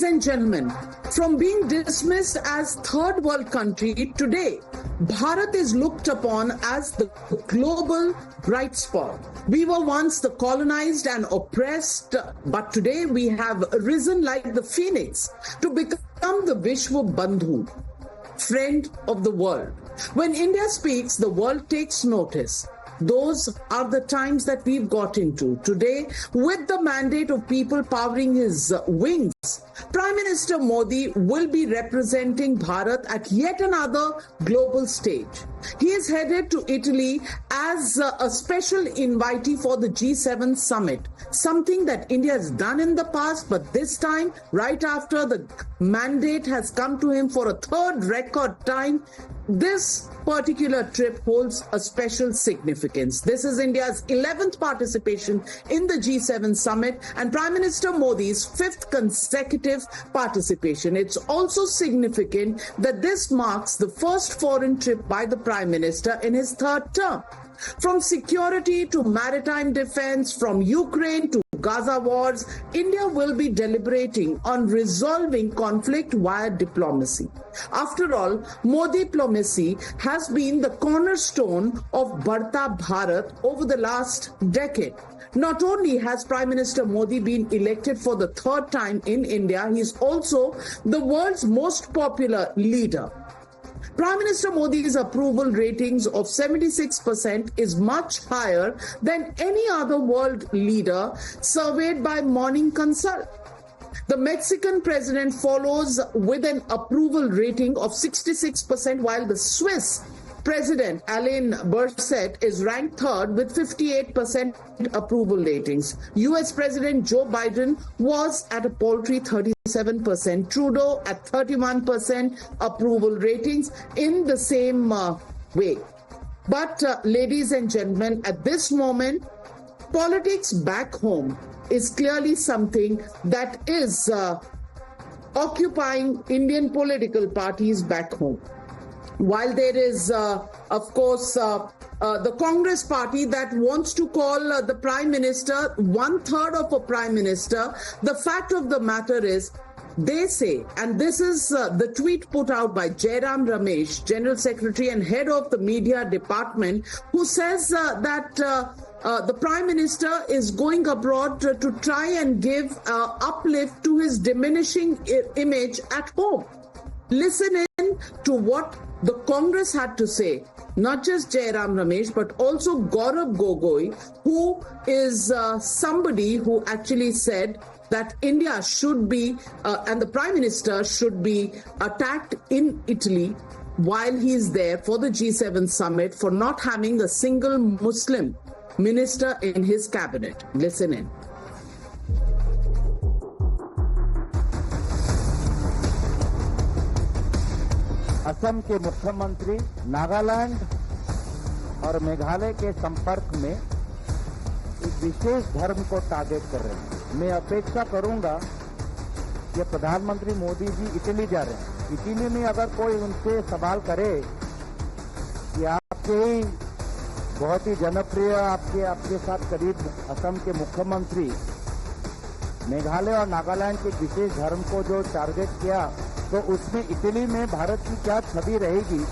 and gentlemen, from being dismissed as third world country, today Bharat is looked upon as the global bright spot. We were once the colonized and oppressed, but today we have risen like the phoenix to become the Vishwa Bandhu, friend of the world. When India speaks, the world takes notice. Those are the times that we've got into. Today, with the mandate of people powering his wings, Prime Minister Modi will be representing Bharat at yet another global stage. He is headed to Italy as a special invitee for the G7 summit, something that India has done in the past, but this time, right after the mandate has come to him for a third record time, this particular trip holds a special significance. This is India's 11th participation in the G7 summit and Prime Minister Modi's 5th consecutive participation. It's also significant that this marks the first foreign trip by the Prime Minister in his third term. From security to maritime defense, from Ukraine to Gaza wars, India will be deliberating on resolving conflict via diplomacy. After all, Modi diplomacy has been the cornerstone of Badhta Bharat over the last decade. Not only has Prime Minister Modi been elected for the third time in India, he is also the world's most popular leader. Prime Minister Modi's approval ratings of 76% is much higher than any other world leader surveyed by Morning Consult. The Mexican president follows with an approval rating of 66%, while the Swiss President Alain Berset is ranked third with 58% approval ratings. US President Joe Biden was at a paltry 37%, Trudeau at 31% approval ratings in the same way. But ladies and gentlemen, at this moment, politics back home is clearly something that is occupying Indian political parties back home. While there is, of course, the Congress party that wants to call the Prime Minister one-third of a Prime Minister, the fact of the matter is, they say, and this is the tweet put out by Jairam Ramesh, General Secretary and Head of the Media Department, who says that the Prime Minister is going abroad to try and give uplift to his diminishing image at home. Listen in to what the Congress had to say, not just Jairam Ramesh, but also Gaurav Gogoi, who is somebody who actually said that India should be, and the Prime Minister should be attacked in Italy while he is there for the G7 summit for not having a single Muslim minister in his cabinet. Listen in. Assam के मुख्यमंत्री नागालैंड और मेघालय के संपर्क में एक विशेष धर्म को target कर रहे हैं। मैं अपेक्षा करूंगा कि प्रधानमंत्री मोदी जी इटली जा रहे हैं। इटली में अगर कोई उनसे सवाल करे कि आपके ही बहुत ही जनप्रिय आपके साथ करीब असम के मुख्यमंत्री मेघालय और नागालैंड के विशेष धर्म को जो टारगेट किया, तो उसमें इटली में भारत की क्या छवि रहेगी,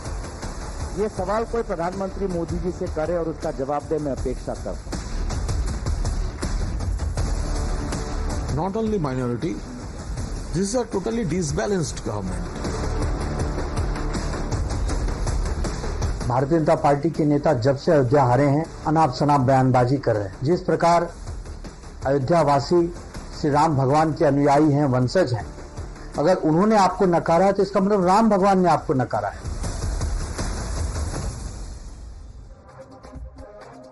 ये सवाल कोई प्रधानमंत्री मोदी जी से करे और उसका जवाब दे, मैं अपेक्षा करता हूं। Not only minority, this is a totally disbalanced government. Bharatiya Janata party के नेता जब से अयोध्या हारे हैं, अनाप शनाप बयानबाजी कर रहे हैं। जिस प्रकार अयोध्यावासी श्री राम भगवान के अनुयायी हैं, वंशज हैं, अगर उन्होंने आपको नकारा है तो इसका मतलब राम भगवान ने आपको नकारा है।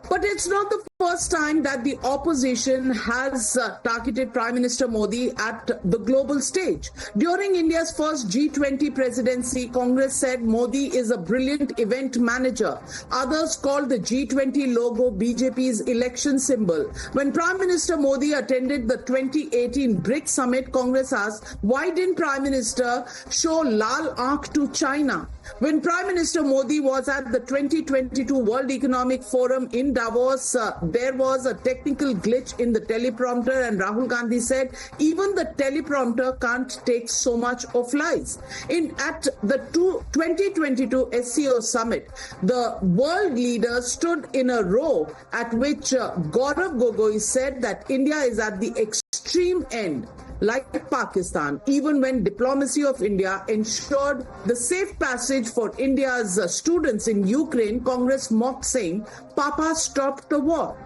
But it's not the first time that the opposition has targeted Prime Minister Modi at the global stage. During India's first G20 presidency, Congress said Modi is a brilliant event manager. Others called the G20 logo BJP's election symbol. When Prime Minister Modi attended the 2018 BRICS summit, Congress asked, why didn't Prime Minister show Lal Aankh to China? When Prime Minister Modi was at the 2022 World Economic Forum in Davos, there was a technical glitch in the teleprompter, and Rahul Gandhi said even the teleprompter can't take so much of lies. At the 2022 SCO summit, the world leaders stood in a row at which Gaurav Gogoi said that India is at the extreme end, like Pakistan, even when diplomacy of India ensured the safe passage for India's students in Ukraine. Congress mocked, saying, Papa stopped the war.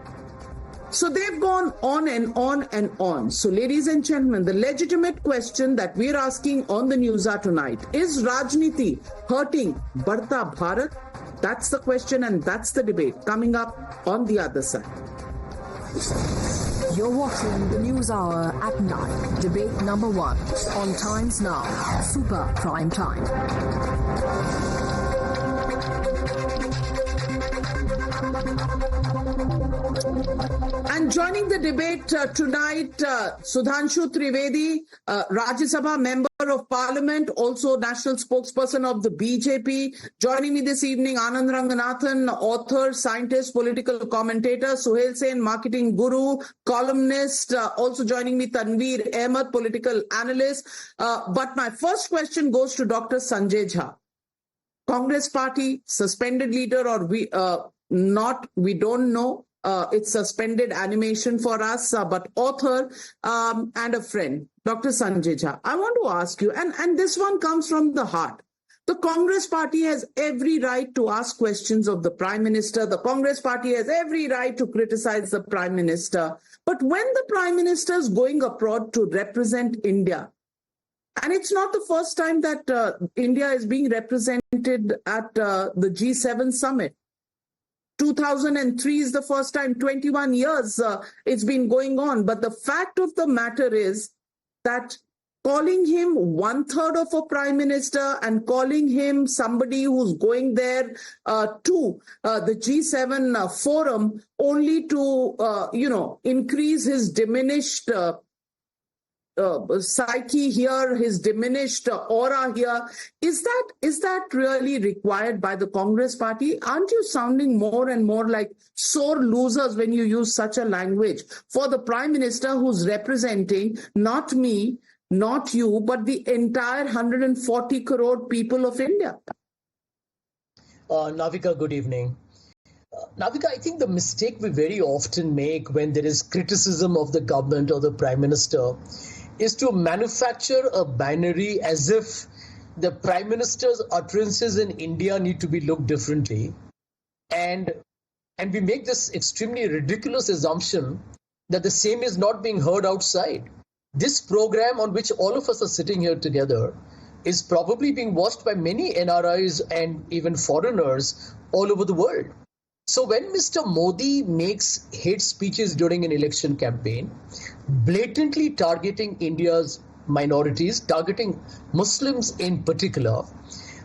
So they've gone on and on and on. So ladies and gentlemen, the legitimate question that we're asking on the Newshour tonight, is Rajniti hurting Badhta Bharat? That's the question, and that's the debate coming up on the other side. You're watching the News Hour at 9, debate number 1 on Times Now, Super Prime Time. And joining the debate tonight, Sudhanshu Trivedi, Rajya Sabha Member of Parliament, also National Spokesperson of the BJP. Joining me this evening, Anand Ranganathan, author, scientist, political commentator, Suhail Sen, marketing guru, columnist. Also joining me, Tanveer Ahmed, political analyst. But my first question goes to Dr. Sanjay Jha. Congress party, suspended leader or not, we don't know. It's suspended animation for us, but author and a friend, Dr. Sanjay Jha. I want to ask you, and this one comes from the heart. The Congress party has every right to ask questions of the Prime Minister. The Congress party has every right to criticize the Prime Minister. But when the Prime Minister is going abroad to represent India, and it's not the first time that India is being represented at the G7 summit. 2003 is the first time, 21 years it's been going on. But the fact of the matter is that calling him 1/3 of a prime minister and calling him somebody who's going there to the G7 forum only to, increase his diminished psyche here, his diminished aura here. Is that really required by the Congress party? Aren't you sounding more and more like sore losers when you use such a language for the Prime Minister who's representing not me, not you, but the entire 140 crore people of India? Navika, good evening. Navika, I think the mistake we very often make when there is criticism of the government or the Prime Minister is to manufacture a binary as if the Prime Minister's utterances in India need to be looked differently. And we make this extremely ridiculous assumption that the same is not being heard outside. This program on which all of us are sitting here together is probably being watched by many NRIs and even foreigners all over the world. So when Mr. Modi makes hate speeches during an election campaign, blatantly targeting India's minorities, targeting Muslims in particular,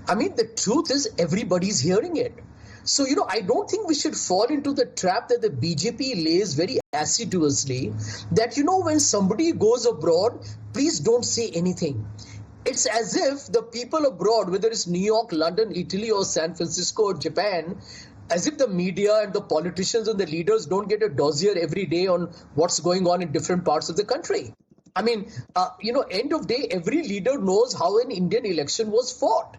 I mean, the truth is everybody's hearing it. So, I don't think we should fall into the trap that the BJP lays very assiduously, that, when somebody goes abroad, please don't say anything. It's as if the people abroad, whether it's New York, London, Italy, or San Francisco, or Japan, as if the media and the politicians and the leaders don't get a dossier every day on what's going on in different parts of the country. I mean, end of day, every leader knows how an Indian election was fought.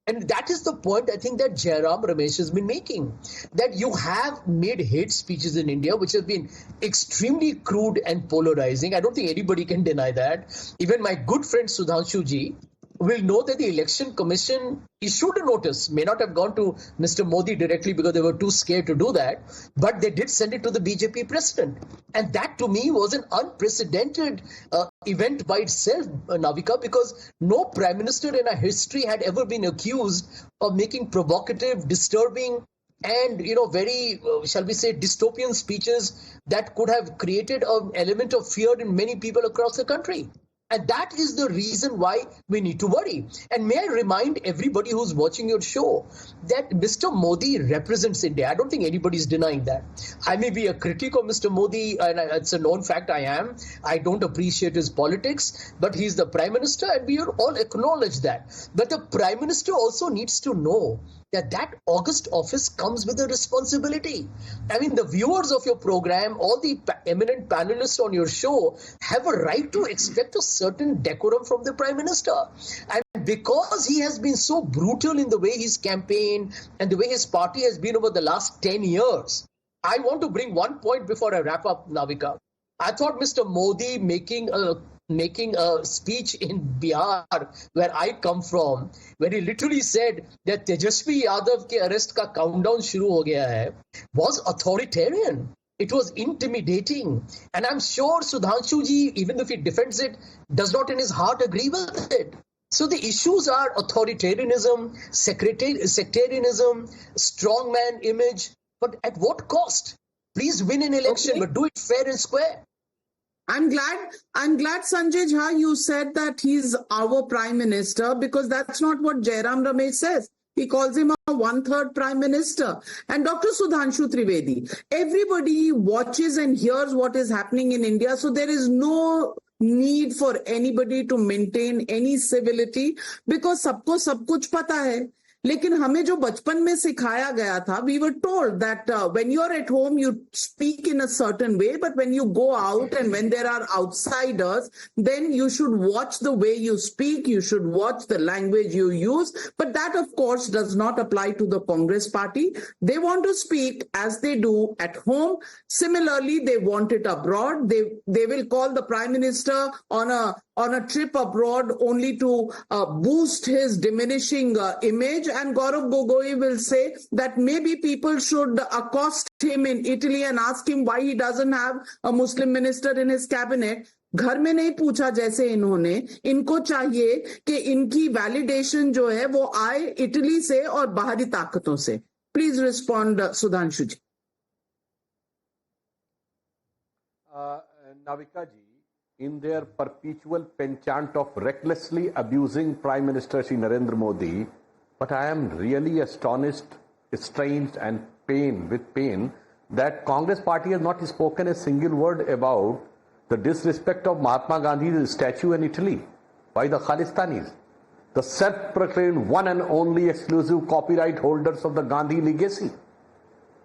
And that is the point I think that Jairam Ramesh has been making, that you have made hate speeches in India which have been extremely crude and polarizing. I don't think anybody can deny that. Even my good friend Sudhanshu ji will know that the Election Commission issued a notice, may not have gone to Mr. Modi directly because they were too scared to do that, but they did send it to the BJP president. And that to me was an unprecedented event by itself, Navika, because no prime minister in our history had ever been accused of making provocative, disturbing, and very, shall we say, dystopian speeches that could have created an element of fear in many people across the country. And that is the reason why we need to worry. And may I remind everybody who's watching your show that Mr. Modi represents India. I don't think anybody's denying that. I may be a critic of Mr. Modi, and it's a known fact I am. I don't appreciate his politics, but he's the Prime Minister, and we all acknowledge that. But the Prime Minister also needs to know that august office comes with a responsibility. I mean, the viewers of your program, all the eminent panelists on your show have a right to expect a certain decorum from the Prime Minister. And because he has been so brutal in the way he's campaigned and the way his party has been over the last 10 years, I want to bring one point before I wrap up, Navika. I thought Mr. Modi making a speech in Bihar, where I come from, where he literally said that Tejasvi Yadav ke arrest ka countdown shuru ho gaya hai, was authoritarian. It was intimidating. And I'm sure Sudhanshu ji, even if he defends it, does not in his heart agree with it. So the issues are authoritarianism, sectarianism, strongman image, but at what cost? Please win an election, but do it fair and square. I'm glad, Sanjay Jha, you said that he's our Prime Minister, because that's not what Jairam Ramesh says. He calls him a one-third Prime Minister. And Dr. Sudhanshu Trivedi, everybody watches and hears what is happening in India, so there is no need for anybody to maintain any civility, because सबको सब कुछ पता है. लेकिन हमें जो बचपन में सिखाया गया था, we were told that when you're at home, you speak in a certain way, but when you go out and when there are outsiders, then you should watch the way you speak, you should watch the language you use. But that, of course, does not apply to the Congress party. They want to speak as they do at home. Similarly, they want it abroad. They will call the Prime Minister on a trip abroad only to boost his diminishing image. And Gaurav Gogoi will say that maybe people should accost him in Italy and ask him why he doesn't have a Muslim minister in his cabinet. घर में नहीं पूछा जैसे इन्होंने, इनको चाहिए कि इनकी वैलिडेशन जो है वो आए इटली से और बाहरी ताकतों से. Please respond Sudhanshu ji. Navika ji, in their perpetual penchant of recklessly abusing Prime Minister Shri Narendra Modi, but I am really astonished, estranged and with pain that Congress party has not spoken a single word about the disrespect of Mahatma Gandhi's statue in Italy by the Khalistanis, the self-proclaimed one and only exclusive copyright holders of the Gandhi legacy.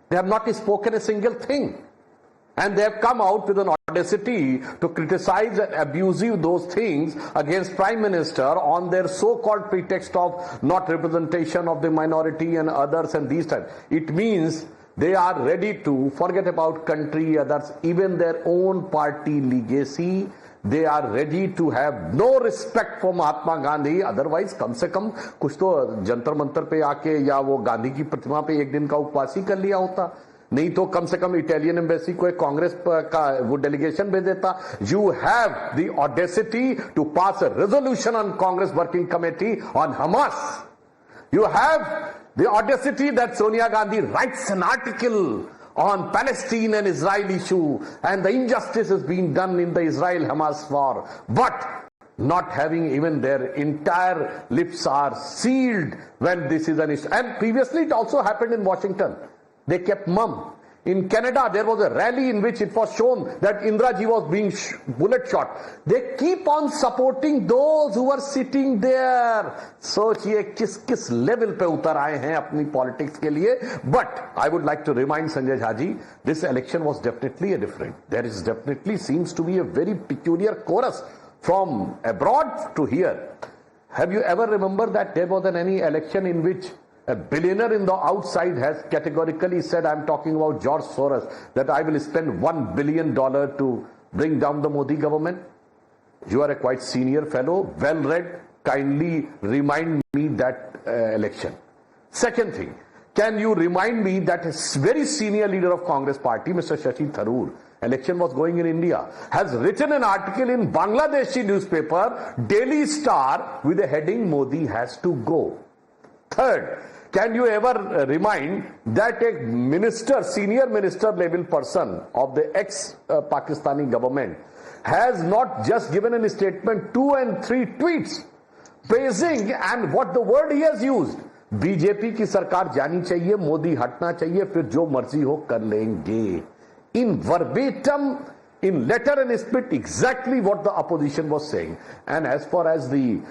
They have not spoken a single thing. And they have come out with an audacity to criticize and abuse those things against Prime Minister on their so-called pretext of not representation of the minority and others and these types. It means they are ready to forget about country, others, even their own party legacy. They are ready to have no respect for Mahatma Gandhi. Otherwise, कम से कम कुछ तो जंतर मंतर पे आके या वो गांधी की प्रतिमा पे एक दिन का उपवास ही कर लिया होता. नहीं तो कम से कम इटालियन एम्बेसी को एक कांग्रेस का वो डेलीगेशन भेज देता. You have the audacity to pass a resolution on Congress Working Committee on Hamas. You have the audacity that Sonia Gandhi writes an article on Palestine and Israel issue and the injustice is being done in the Israel-Hamas war. But not having even their entire lips are sealed when this is an issue. And previously it also happened in Washington. They kept mum. In Canada, there was a rally in which it was shown that Indira ji was being bullet shot. They keep on supporting those who are sitting there. सोचिए किस level पे उतर आए हैं अपनी politics के लिए. But I would like to remind Sanjay Jha ji, this election was definitely a different. There is definitely seems to be a very peculiar chorus from abroad to here. Have you ever remembered that there was any election in which a billionaire in the outside has categorically said, I'm talking about George Soros, that I will spend $1 billion to bring down the Modi government? You are a quite senior fellow, well-read. Kindly remind me that election. Second thing, can you remind me that a very senior leader of Congress party, Mr. Shashi Tharoor, election was going in India, has written an article in Bangladeshi newspaper, Daily Star, with the heading, Modi has to go. Third, can you ever remind that a minister, senior minister level person of the ex-Pakistani government has not just given a statement, 2 and 3 tweets praising, and what the word he has used, BJP की सरकार जानी चाहिए, मोदी हटना चाहिए, फिर जो मर्जी हो कर लेंगे. In verbatim in letter and spirit exactly what the opposition was saying. And as far as the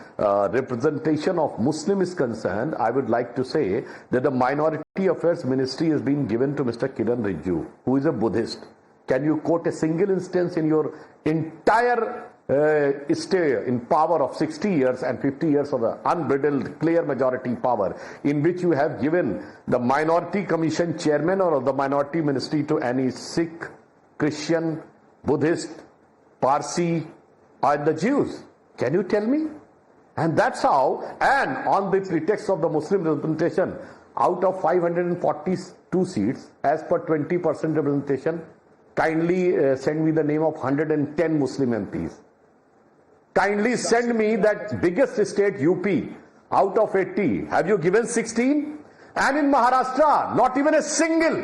representation of Muslim is concerned, I would like to say that the Minority Affairs Ministry has been given to Mr. Kiran Rijiju, who is a Buddhist. Can you quote a single instance in your entire stay in power of 60 years and 50 years of the unbridled clear majority power in which you have given the Minority Commission chairman or the Minority Ministry to any Sikh, Christian, Buddhist, Parsi, or the Jews? Can you tell me? And that's how, and on the pretext of the Muslim representation, out of 542 seats, as per 20% representation, kindly send me the name of 110 Muslim MPs. Kindly send me that biggest state, UP, out of 80. Have you given 16? And in Maharashtra, not even a single.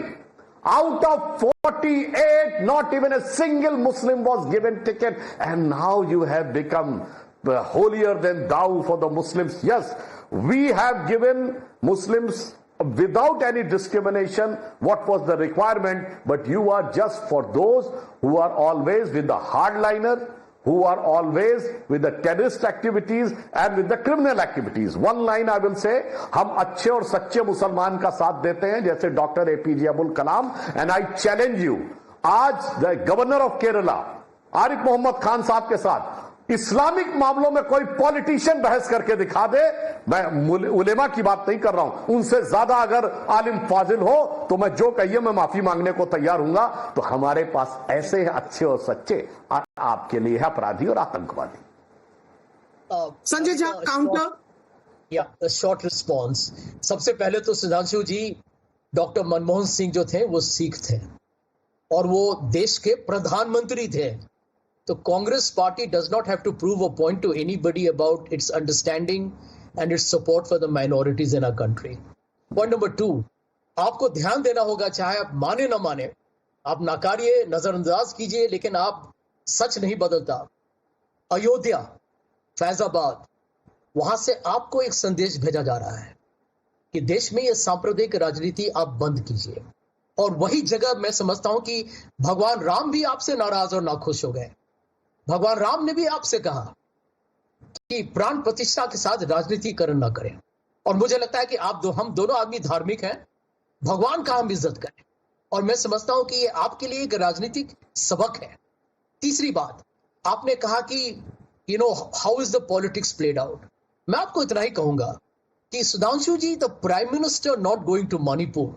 Out of 48, not even a single Muslim was given ticket. And now you have become holier than thou for the Muslims. Yes, we have given Muslims without any discrimination what was the requirement, but you are just for those who are always with the hardliner, who are always with the terrorist activities and with the criminal activities. One line I will say, हम अच्छे और सच्चे मुसलमान का साथ देते हैं जैसे doctor APJ Abdul Kalam, and I challenge you, आज the governor of Kerala, Arif Mohammad Khan sahab के साथ इस्लामिक मामलों में कोई पॉलिटिशियन बहस करके दिखा दे, मैं उलेमा की बात नहीं कर रहा हूं, उनसे ज्यादा अगर आलिम फाजिल हो तो मैं जो कहिए मैं माफी मांगने को तैयार हूंगा। तो हमारे पास ऐसे अच्छे और सच्चे आपके लिए अपराधी और आतंकवादी। संजय झा, काउंटर। या शॉर्ट रिस्पॉन्स। सबसे पहले तो सुधांशु जी, डॉक्टर मनमोहन सिंह जो थे वो सिख थे और वो देश के प्रधानमंत्री थे। तो Congress party does not have to prove a point to anybody about its understanding and its support for the minorities in our country. Point number 2, आपको ध्यान देना होगा, चाहे आप माने ना माने, आप नकारिए, नजरअंदाज कीजिए, लेकिन आप सच नहीं बदलता। अयोध्या, फैजाबाद, वहां से आपको एक संदेश भेजा जा रहा है कि देश में ये सांप्रदायिक राजनीति आप बंद कीजिए। और वही जगह मैं समझता हूं कि भगवान राम भी आपसे नाराज और नाखुश हो गए। भगवान राम ने भी आपसे कहा कि प्राण प्रतिष्ठा के साथ राजनीतिकरण ना करें। और मुझे लगता है कि हम दोनों आदमी धार्मिक हैं, भगवान का हम इज्जत करें। और मैं समझता हूं कि ये आपके लिए एक राजनीतिक सबक है। तीसरी बात, आपने कहा कि how is the politics played out. मैं आपको इतना ही कहूंगा कि Sudhanshu ji, the prime minister not going to Manipur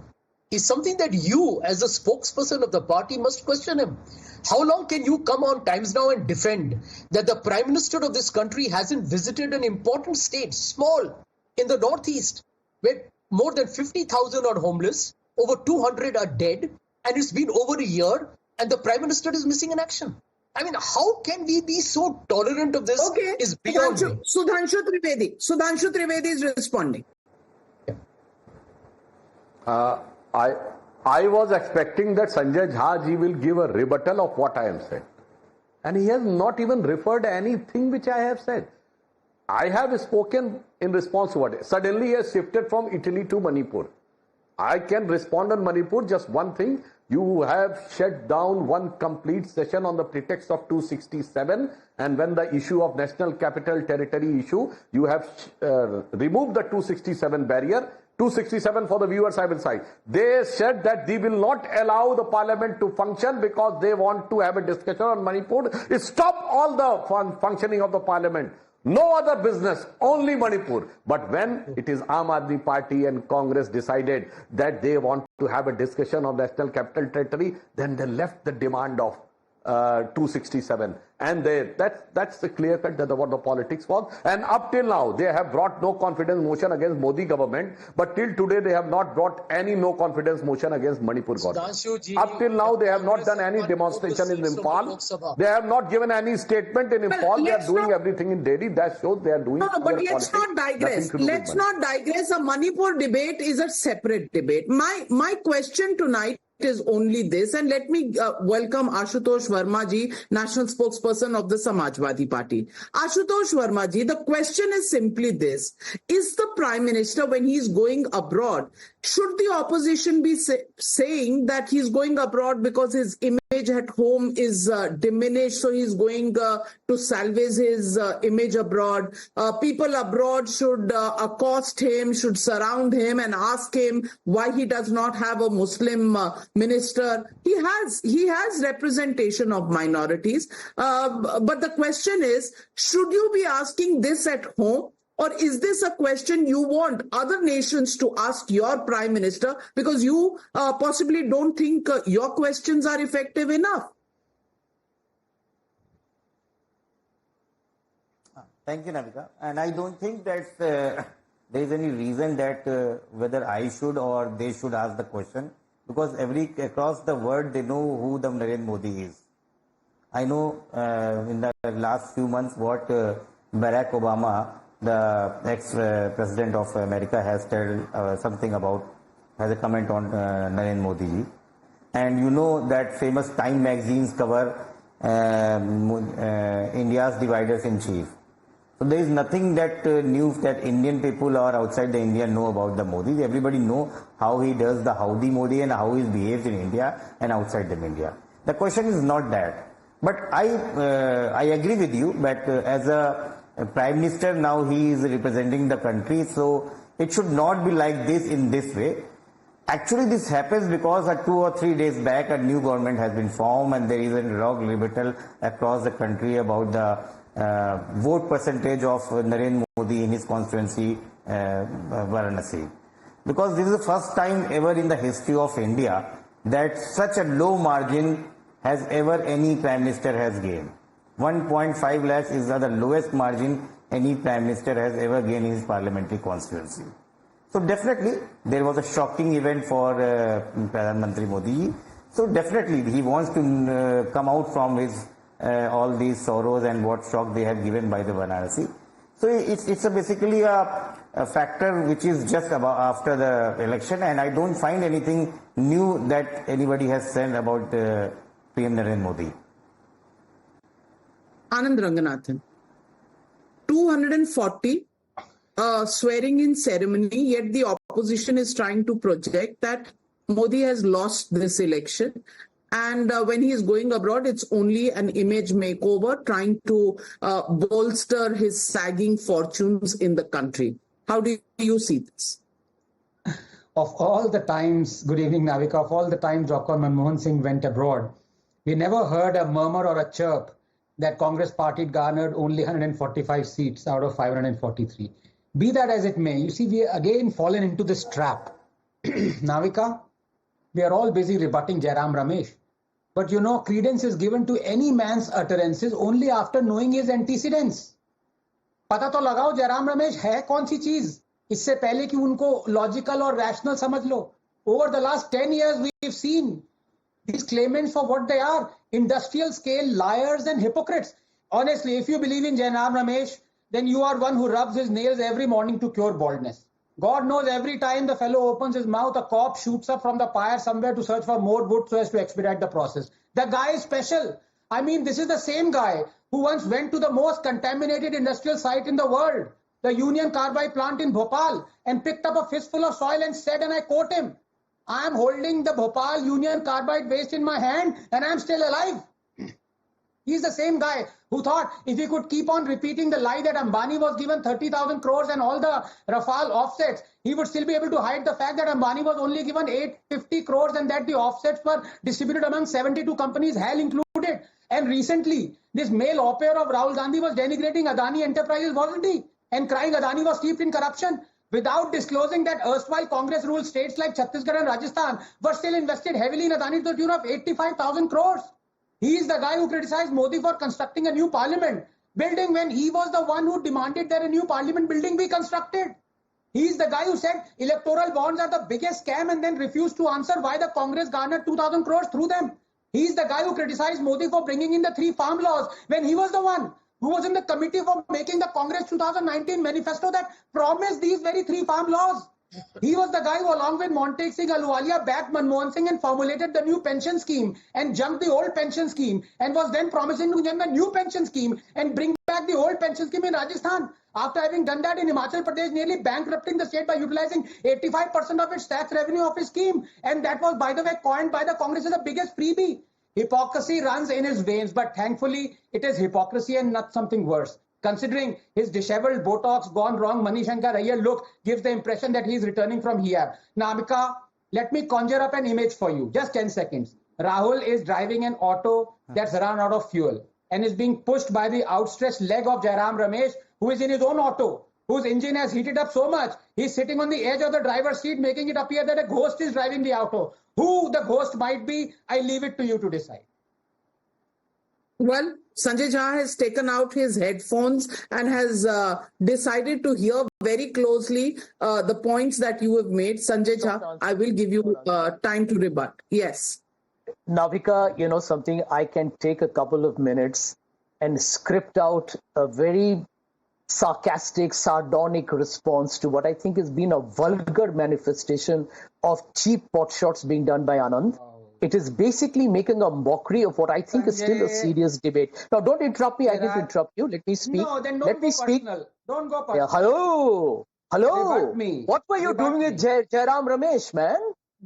is something that you as a spokesperson of the party must question him. How long can you come on Times Now and defend that the Prime Minister of this country hasn't visited an important state, small, in the Northeast, where more than 50,000 are homeless, over 200 are dead, and it's been over a year, and the Prime Minister is missing in action? I mean, how can we be so tolerant of this? Okay, is beyond me. Sudhanshu Trivedi is responding. I was expecting that Sanjay Jha ji will give a rebuttal of what I am saying. And he has not even referred anything which I have said. I have spoken in response to what. Suddenly he has shifted from Italy to Manipur. I can respond on Manipur, just one thing. You have shut down one complete session on the pretext of 267, and when the issue of National Capital Territory issue, you have removed the 267 barrier. 267 for the viewers I will cite. They said that they will not allow the parliament to function because they want to have a discussion on Manipur. Stop all the functioning of the parliament. No other business, only Manipur. But when it is Aam Aadmi Party and Congress decided that they want to have a discussion on National Capital Territory, then they left the demand of 267, and that's the clear cut that what the politics was. And up till now they have brought no confidence motion against Modi government, but till today they have not brought any no confidence motion against Manipur government. Up till now they have not done any demonstration in Imphal. They have not given any statement in Imphal. They are doing everything in Delhi. That shows they are doing. No, but let's not digress. Let's not digress. A Manipur debate is a separate debate. My question tonight is only this, and let me welcome Ashutosh Verma ji, national spokesperson of the Samajwadi Party. Ashutosh Verma ji, the question is simply this: is the Prime Minister, when he is going abroad, should the opposition be saying that he's going abroad because his image at home is diminished, so he's going to salvage his image abroad? People abroad should accost him, should surround him and ask him why he does not have a Muslim minister. He has representation of minorities. But the question is, should you be asking this at home? Or is this a question you want other nations to ask your prime minister because you possibly don't think your questions are effective enough? Thank you, Navika. And I don't think that there is any reason that whether I should or they should ask the question, because across the world they know who the Narendra Modi is. I know in the last few months what Barack Obama, the ex-president of America, has told something about, has a comment on Narendra Modi. And you know that famous Time magazine's cover India's dividers in chief. So there is nothing that new that Indian people or outside the India know about the Modi. Everybody know how he does the Howdy Modi and how he behaves in India and outside the India. The question is not that. But I agree with you that as a Prime Minister, now he is representing the country, so it should not be like this in this way. Actually, this happens because 2 or 3 days back a new government has been formed and there is a rogue rebuttal across the country about the vote percentage of Narendra Modi in his constituency, Varanasi. Because this is the first time ever in the history of India that such a low margin has ever any Prime Minister has gained. 1.5 lakhs is the lowest margin any Prime Minister has ever gained in his parliamentary constituency. So definitely there was a shocking event for Pradhan Mantri Modi. So definitely he wants to come out from his all these sorrows and what shock they have given by the Varanasi. So it's basically a factor which is just about after the election, and I don't find anything new that anybody has said about PM Narendra Modi. Anand Ranganathan, 240 swearing in ceremony, yet the opposition is trying to project that Modi has lost this election. And when he is going abroad, it's only an image makeover, trying to bolster his sagging fortunes in the country. How do you see this? Of all the times, good evening, Navika, of all the times Dr. Manmohan Singh went abroad, we never heard a murmur or a chirp that Congress party garnered only 145 seats out of 543. Be that as it may, you see, we again fallen into this trap. Navika, we are all busy rebutting Jairam Ramesh. But you know, credence is given to any man's utterances only after knowing his antecedents. पता तो लगाओ जयराम रमेश है कौन सी चीज, इससे पहले कि उनको लॉजिकल और रैशनल समझ लो. Over the last 10 years, we've seen these claimants for what they are, industrial scale liars and hypocrites. Honestly, if you believe in Jairam Ramesh, then you are one who rubs his nails every morning to cure baldness. God knows every time the fellow opens his mouth, a cop shoots up from the pyre somewhere to search for more wood so as to expedite the process. The guy is special. I mean, this is the same guy who once went to the most contaminated industrial site in the world, the Union Carbide plant in Bhopal, and picked up a fistful of soil and said, and I quote him, I am holding the Bhopal Union Carbide waste in my hand and I am still alive. He's the same guy who thought if he could keep on repeating the lie that Ambani was given 30,000 crores and all the Rafale offsets, he would still be able to hide the fact that Ambani was only given 850 crores and that the offsets were distributed among 72 companies, hell included. And recently, this male au pair of Rahul Gandhi was denigrating Adani Enterprises, wasn't he? And crying Adani was steeped in corruption, without disclosing that erstwhile Congress-ruled states like Chhattisgarh and Rajasthan were still invested heavily in Adani to the tune of 85,000 crores. He is the guy who criticized Modi for constructing a new parliament building when he was the one who demanded that a new parliament building be constructed. He is the guy who said electoral bonds are the biggest scam and then refused to answer why the Congress garnered 2,000 crores through them. He is the guy who criticized Modi for bringing in the 3 farm laws when he was the one who was in the committee for making the Congress 2019 manifesto that promised these very 3 farm laws. He was the guy who, along with Montek Singh Ahluwalia, backed Manmohan Singh and formulated the new pension scheme and jumped the old pension scheme and was then promising to jump the new pension scheme and bring back the old pension scheme in Rajasthan. After having done that in Himachal Pradesh, nearly bankrupting the state by utilizing 85% of its tax revenue of his scheme. And that was, by the way, coined by the Congress as the biggest freebie. Hypocrisy runs in his veins, but thankfully it is hypocrisy and not something worse. Considering his disheveled, Botox, gone wrong, Manishankar Iyer look gives the impression that he is returning from here. Navika, let me conjure up an image for you. Just 10 seconds. Rahul is driving an auto that's run out of fuel and is being pushed by the outstretched leg of Jairam Ramesh, who is in his own auto, whose engine has heated up so much, he's sitting on the edge of the driver's seat, making it appear that a ghost is driving the auto. Who the ghost might be, I leave it to you to decide. Well, Sanjay Jha has taken out his headphones and has decided to hear very closely the points that you have made. Sanjay Jha, I will give you time to rebut. Yes. Navika, you know something, I can take a couple of minutes and script out a very sarcastic, sardonic response to what I think has been a vulgar manifestation of cheap potshots being done by Anand. It is basically making a mockery of what I think is still a serious debate. Now, don't interrupt me. I need to interrupt you. Let me speak. No, then don't Let me speak. Personal. Don't go personal. Yeah, hello. What were you doing with Jairam Ramesh, man?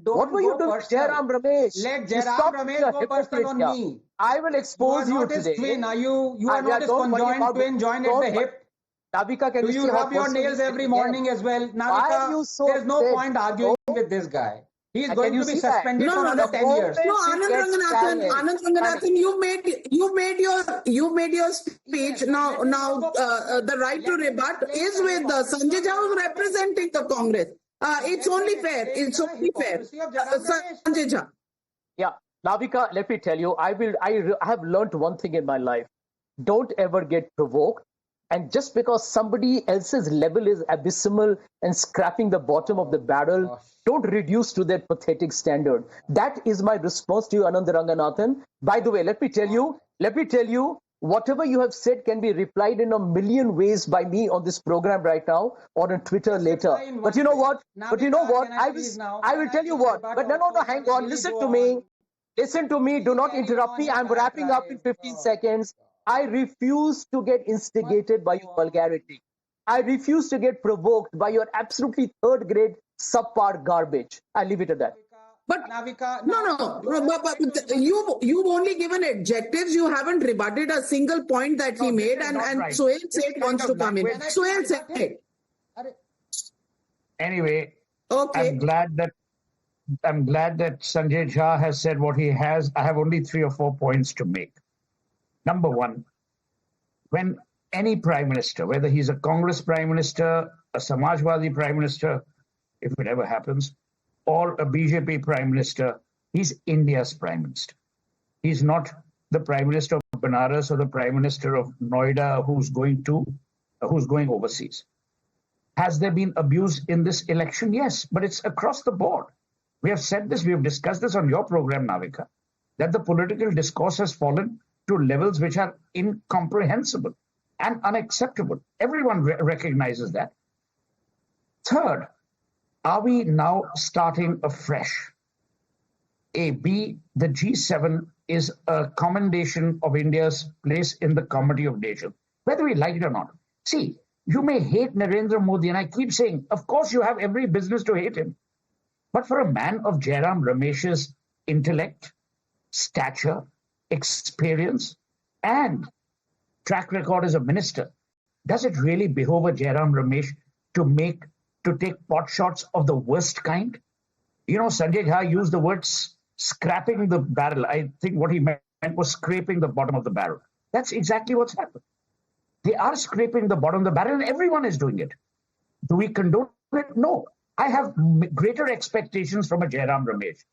What were you doing with Jairam Ramesh? Let Jairam Ramesh go personal on me. I will expose you today. Twin. You are not his conjoined twin, joined at the hip. Navika, can do you rub your nails every morning as well? Navika, there's no point arguing with this guy. He's going to be suspended for another 10 years. No, Anand Ranganathan, you made your speech. Now the right to rebut is with Sanjay Jha, who's representing the Congress. It's only fair. It's only fair. Sanjay Jha. Yeah, Navika, let me tell you, I have learned one thing in my life. Don't ever get provoked. And just because somebody else's level is abysmal and scraping the bottom of the barrel, don't reduce to that pathetic standard. That is my response to you, Anand Ranganathan. By the way, let me tell you, whatever you have said can be replied in a million ways by me on this program right now or on Twitter later. But you know what? I will tell you what. But no, hang on. Listen to me. Listen to me. Do not interrupt me. I'm wrapping up in 15 seconds. I refuse to get instigated by your vulgarity. I refuse to get provoked by your absolutely third-grade subpar garbage. I leave it at that. But Navika, but you've only given adjectives. You haven't rebutted a single point that he made, and Sohail Seth wants to come in. Sohail Seth. Anyway, okay. I'm glad that Sanjay Jha has said what he has. I have only 3 or 4 points to make. Number one, when any prime minister, whether he's a Congress prime minister, a Samajwadi prime minister, if it ever happens, or a BJP prime minister, he's India's prime minister. He's not the prime minister of Benares or the prime minister of Noida who's going overseas. Has there been abuse in this election? Yes, but it's across the board. We have said this, we have discussed this on your program, Navika, that the political discourse has fallen to levels which are incomprehensible and unacceptable. Everyone recognizes that. Third, are we now starting afresh? B, the G7 is a commendation of India's place in the comedy of nations, whether we like it or not. See, you may hate Narendra Modi, and I keep saying, of course you have every business to hate him. But for a man of Jairam Ramesh's intellect, stature, experience, and track record as a minister, does it really behove a Jairam Ramesh to take pot shots of the worst kind? You know, Sanjay Jha used the word scrapping the barrel. I think what he meant was scraping the bottom of the barrel. That's exactly what's happened. They are scraping the bottom of the barrel, and everyone is doing it. Do we condone it? No. I have greater expectations from a Jairam Ramesh.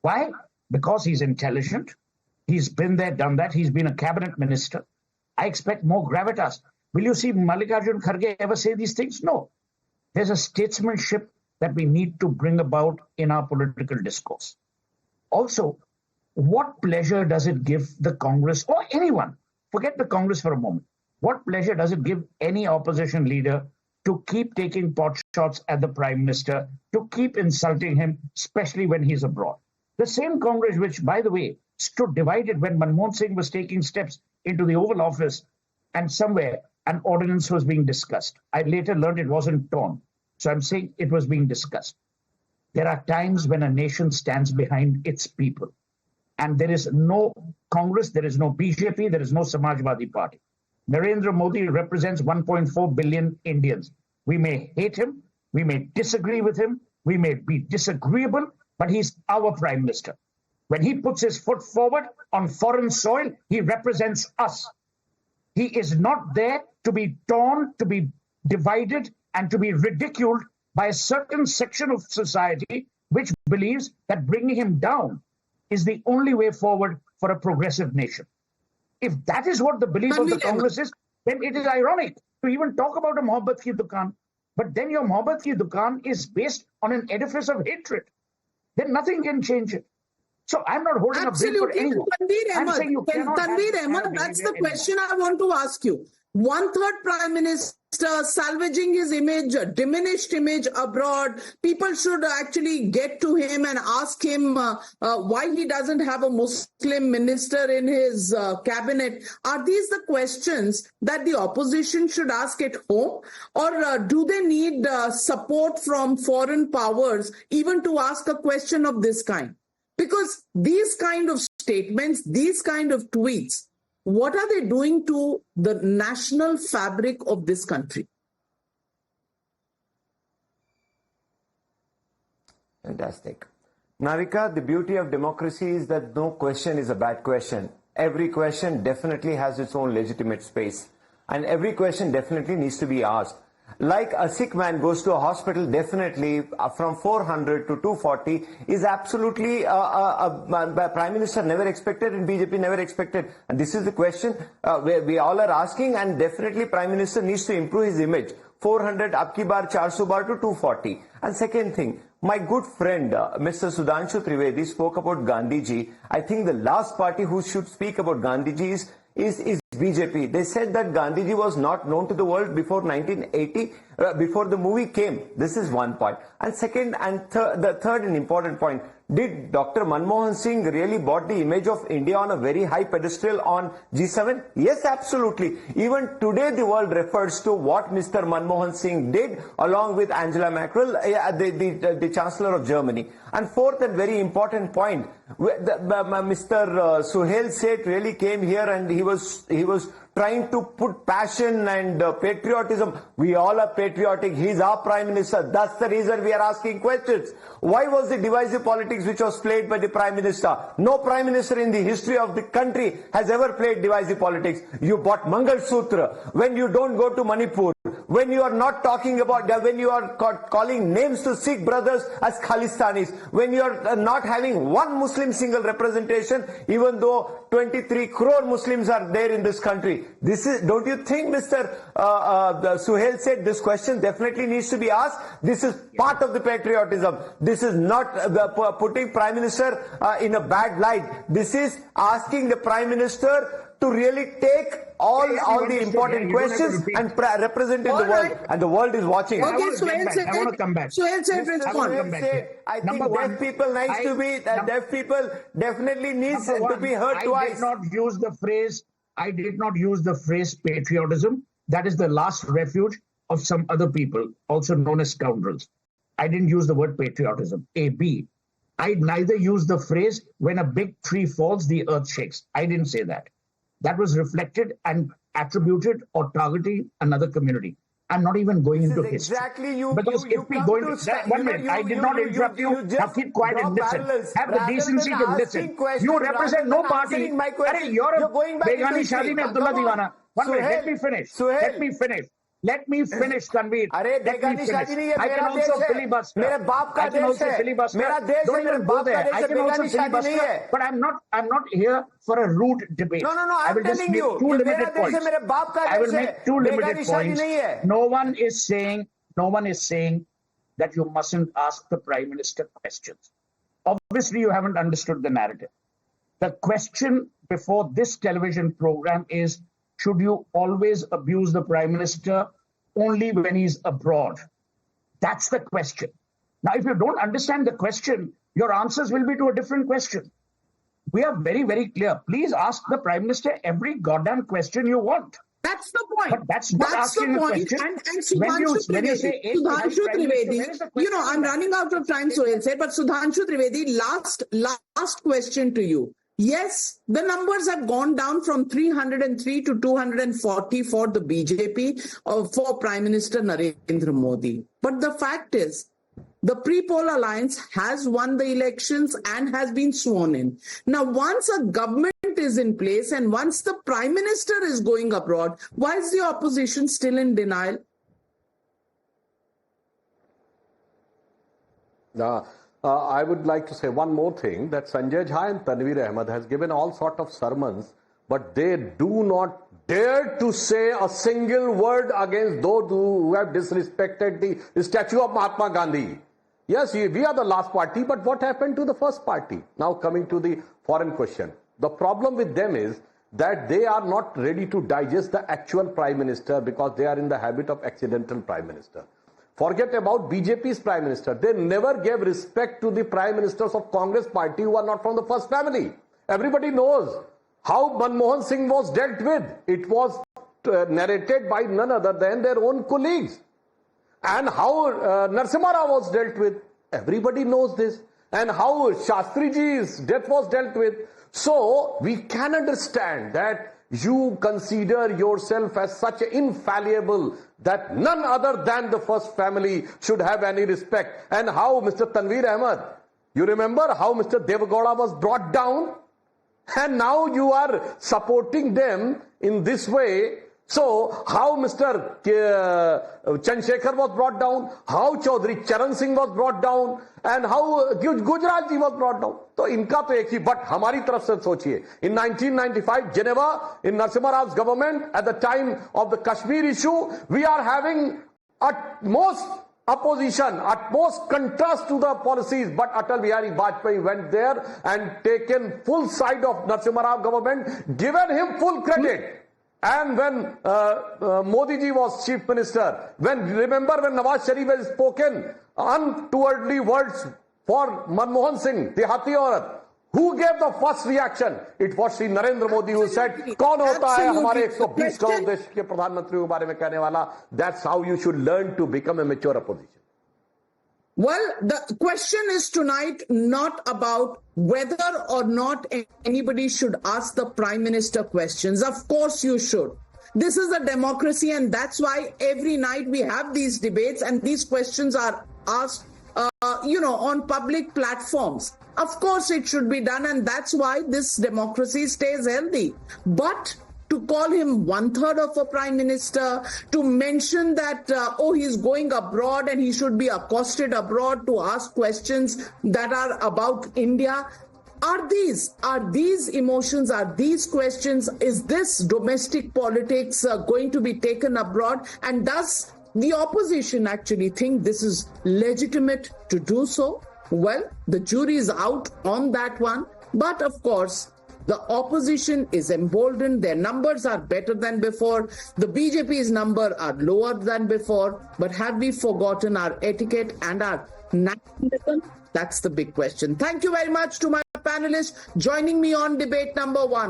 Why? Because he's intelligent. He's been there, done that. He's been a cabinet minister. I expect more gravitas. Will you see Mallikarjun Kharge ever say these things? No. There's a statesmanship that we need to bring about in our political discourse. Also, what pleasure does it give the Congress or anyone? Forget the Congress for a moment. What pleasure does it give any opposition leader to keep taking pot shots at the Prime Minister, to keep insulting him, especially when he's abroad. The same Congress which, by the way, stood divided when Manmohan Singh was taking steps into the Oval Office and somewhere an ordinance was being discussed. I later learned it wasn't torn. So I'm saying it was being discussed. There are times when a nation stands behind its people. And there is no Congress, there is no BJP, there is no Samajwadi Party. Narendra Modi represents 1.4 billion Indians. We may hate him, we may disagree with him, we may be disagreeable, but he's our Prime Minister. When he puts his foot forward on foreign soil, he represents us. He is not there to be torn, to be divided, and to be ridiculed by a certain section of society which believes that bringing him down is the only way forward for a progressive nation. If that is what the belief of the Congress is, then it is ironic to even talk about a Mohabbat ki Dukaan. But then your Mohabbat ki Dukaan is based on an edifice of hatred. Then nothing can change it. So I'm not holding a brief for anyone. Tanveer Ahmed, that's the question I want to ask you. One-third Prime Minister salvaging his image, diminished image abroad. People should actually get to him and ask him why he doesn't have a Muslim minister in his cabinet. Are these the questions that the opposition should ask at home? Or do they need support from foreign powers even to ask a question of this kind? Because these kind of statements, these kind of tweets, what are they doing to the national fabric of this country? Fantastic. Navika, the beauty of democracy is that no question is a bad question. Every question definitely has its own legitimate space. And every question definitely needs to be asked. Like a sick man goes to a hospital, definitely from 400 to 240 is absolutely Prime Minister never expected and BJP never expected. And this is the question we all are asking, and definitely Prime Minister needs to improve his image. 400 up ki bar 400 bar to 240. And second thing, my good friend Mr. Sudhanshu Trivedi spoke about Gandhiji. I think the last party who should speak about Gandhiji is BJP. They said that Gandhiji was not known to the world before 1980, before the movie came. This is one point. And second and the third and important point, did Dr. Manmohan Singh really brought the image of India on a very high pedestal on G7? Yes, absolutely. Even today the world refers to what Mr. Manmohan Singh did along with Angela Merkel, the Chancellor of Germany. And fourth and very important point, Mr. Suhail Seth really came here and he was trying to put passion and patriotism. We all are patriotic. He's our Prime Minister. That's the reason we are asking questions. Why was the divisive politics which was played by the Prime Minister? No Prime Minister in the history of the country has ever played divisive politics. You bought Mangal Sutra when you don't go to Manipur, when you are not talking about, when you are calling names to Sikh brothers as Khalistanis, when you are not having one Muslim single representation, even though 23 crore Muslims are there in this country. This is, don't you think, Mr. Suhail said this question definitely needs to be asked? This is part of the patriotism. This is not putting Prime Minister in a bad light. This is asking the Prime Minister to really take all the important questions and represent in the world. And the world is watching. Okay, I want to come back. Suhail said respond. I think deaf people needs to be, deaf people definitely needs to be heard twice. I did not use the phrase patriotism. That is the last refuge of some other people, also known as scoundrels. I didn't use the word patriotism. B. I neither used the phrase when a big tree falls, the earth shakes. I didn't say that. That was reflected and attributed or targeting another community. I'm not even going into history. Exactly, you. Because if we go into that, 1 minute, I did not interrupt you. Now keep quiet and listen. Have the decency to listen. You represent no party. You're going Begani Shadi mein Abdullah Diwana. 1 minute, let me finish. Let me finish, Tanveer. I can also filibuster. Don't even go there. I can also filibuster. But I'm not here for a rude debate. No, I will just make two limited points. I will make two limited points. No one is saying that you mustn't ask the Prime Minister questions. Obviously, you haven't understood the narrative. The question before this television program is, should you always abuse the Prime Minister only when he's abroad? That's the question. Now, if you don't understand the question, your answers will be to a different question. We are very, very clear. Please ask the Prime Minister every goddamn question you want. That's the point. But that's not asking the point. A question. And Sudhanshu Trivedi, you know, I'm running out of time, Sohail said, but Sudhanshu Trivedi, last question to you. Yes, the numbers have gone down from 303 to 240 for the BJP, for Prime Minister Narendra Modi. But the fact is, the pre-poll alliance has won the elections and has been sworn in. Now, once a government is in place and once the Prime Minister is going abroad, why is the opposition still in denial? I would like to say one more thing, that Sanjay Jha and Tanveer Ahmed has given all sort of sermons, but they do not dare to say a single word against those who have disrespected the statue of Mahatma Gandhi. Yes, we are the last party, but what happened to the first party? Now coming to the foreign question. The problem with them is that they are not ready to digest the actual Prime Minister because they are in the habit of accidental Prime Minister. Forget about BJP's Prime Minister. They never gave respect to the Prime Ministers of Congress party who are not from the first family. Everybody knows how Manmohan Singh was dealt with. It was narrated by none other than their own colleagues. And how Narasimha Rao was dealt with. Everybody knows this. And how Shastriji's death was dealt with. So we can understand that you consider yourself as such infallible that none other than the first family should have any respect. And how Mr. Tanveer Ahmed, you remember how Mr. Devagowda was brought down? And now you are supporting them in this way. So, how Mr. Chandrasekhar was brought down, how Chaudhry Charan Singh was brought down, and how Gujarat ji was brought down. So, inka to ek hi, but hamari taraf se sochiye. In 1995, Geneva, in Narasimha Rao's government, at the time of the Kashmir issue, we are having utmost opposition, utmost contrast to the policies, but Atal Bihari Vajpayee went there and taken full side of Narasimha Rao government, given him full credit. And when Modi ji was chief minister, remember when Nawaz Sharif has spoken untowardly words for Manmohan Singh, Dehati Aurat, who gave the first reaction? It was Shri Narendra Modi who said, "Kaun hota hai hamare 120 crore desh ke pradhan mantri ke bare mein kehne wala?" That's how you should learn to become a mature opposition. Well, the question is tonight not about whether or not anybody should ask the Prime Minister questions. Of course you should. This is a democracy, and that's why every night we have these debates and these questions are asked, on public platforms. Of course it should be done, and that's why this democracy stays healthy. But to call him 1/3 of a prime minister, to mention that, he's going abroad and he should be accosted abroad to ask questions that are about India. Are these emotions, are these questions, is this domestic politics going to be taken abroad? And does the opposition actually think this is legitimate to do so? Well, the jury is out on that one. But of course, the opposition is emboldened. Their numbers are better than before. The BJP's number are lower than before. But have we forgotten our etiquette and our nationalism? That's the big question. Thank you very much to my panelists joining me on debate number 1.